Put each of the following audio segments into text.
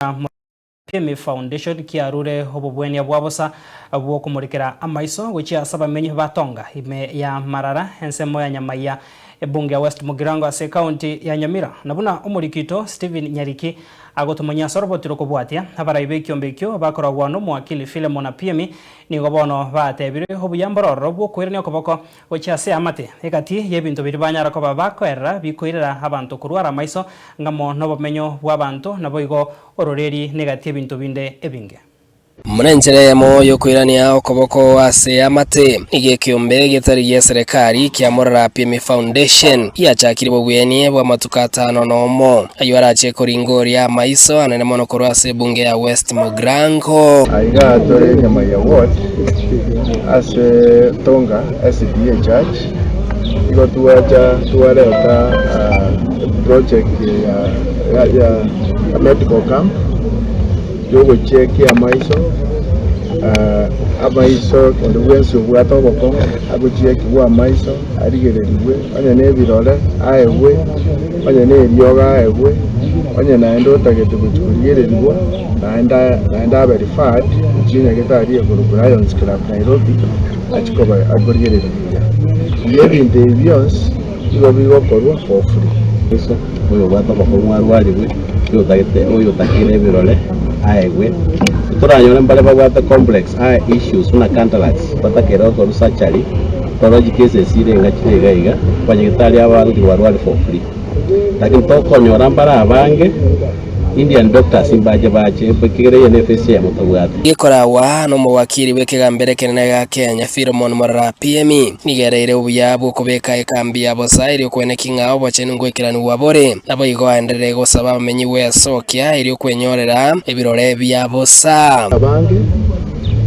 PMI Foundation kiarure obubwenia bwabosa bwo kumurikira amaiso gwichia abamenyi batonga ime ya Marara ensemo ya Nyamaiya ebunge ya West Mugirango ase county ya Nyamira nabuna umurikito Stephen Nyariki agotumanya sorobotiro kubwatia abaraibe kyombekyo bakoragwa no mwakili Philemon na PMI nigo bono batebire obuyambororo bwo kwirania okoboko gwichia ase amate egati yebintu biri banyara ko babakorera bikoirera abantu kurwara amaiso ngamo no bumenyo bw'abantu nabo igo ororeri negati ebintu binde ebinge Munenjere moyo kwirania okoboko ase amate ige kiombe gitari gya serikali kya Marara PMI Foundation yachakiri bobwenie bwa matukata nonomo ayarache koringoria maiso anene mono korase bunge ya West Mugirango aiga tore Nyamaiya ward ase tonga SDA church igo tuwaleta project ya medical camp yogo cheki amaiso amaiso kendo wenso bwatoboko abucheki bwa amaiso arigereriwe anya nebirole aewe anya nerioga aewe anya naendo otagete kuchurigereriwa naenda verified chinya gitari eguru Lions Club Nairobi achikoba agorigereriwa yebinde byos igo bigokorwa for free eso oyo bwatoboko mwarwariwe oyo takire birole aewe turanyore mbale bagwata complex issues una candidates batakera ko researchari toroji cases irenga chirega banyegitari abantu barwari for free lakini tokonyora mbara abange Indian doctors imbaje baje bekigere NFS ya mutobwate gikorawa no muwakiri wekegambere kenene ga Kenya Philemon Marara PMI nigereire ubuyabo kubeka ekambi ya bosa iri kweneka obochene ngwekirani wabore nabo igo enderere gusaba amenyi wesokia iri kwenyorera ebirore bya bosa abange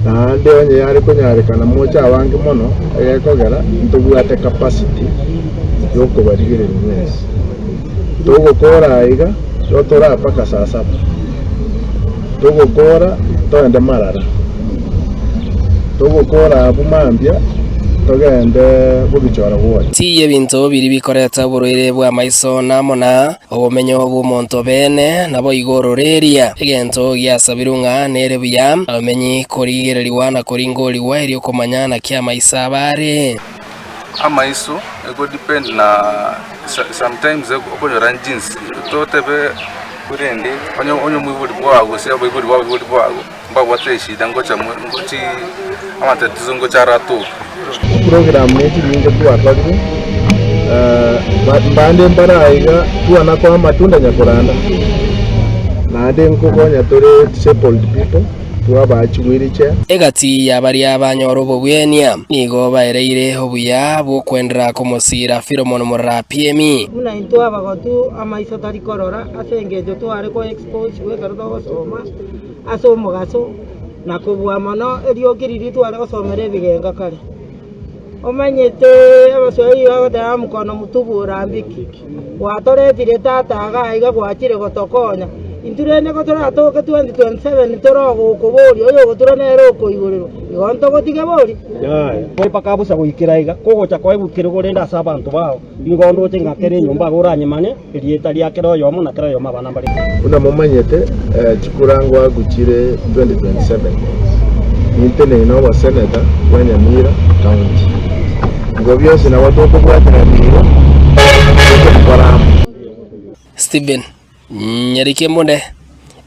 nande onye yari kunyarekana mocha abange mono ekogera ntubwate capacity yo kubarigire mwese tugukora aiga Dotora paka saa 7 tugukora toende Marara tugukora bumambya togende bubichora bwo tiye bintu biri bikoreta buroire bwa maiso namona obumenyo bw'omuntu bene nabo igororeria egento gyasabirunga nere buya amenyi korigereriwa na koringoliwa iri komanyana kya maisa bare amaiso ego depend na sometimes okonyora jeans totebe kurende onyo mwiburi bwago se mwiburi bwago mbagwate shida ngocha ngochi amatatizo ngocha rato program neti ninge twatwagire mbande mbaraiga tuana kwa matunda nyakoranda nade nkokonya tore disabled people tuabachwiriche egati yabari abanyoro bobwenia nigo baereire obuya bwo kwendera kumusira Philemon Marara PMI una into abagotu amaiso tari korora asengejo tware ko expose wegarudo gosoma asomo gaso nakobwa mono eriokiriri tware gosomera ebigenga kare omanyete abasoi bagotera mukono mutubura mbiki watoretire tata agaiga gwachire gotokonya inturene gotora toke 2027 torogo kubori oyo gotora nero koigorero igonto gotige bori koi pakabusa goikiraiga kogocha kwa ibukire gorenda sabantu bao ingondo chenga kere nyumba goranyemane erieta lya kero yo muna kero yo mabana bali una momanyete chikurangwa guchire 2027 intene ino wa senator wa Nyamira county ngobyo sina watu kubwatira biro Stephen Nyariki Munde,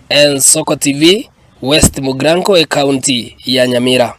Ensoko TV, West Mugirango County ya Nyamira.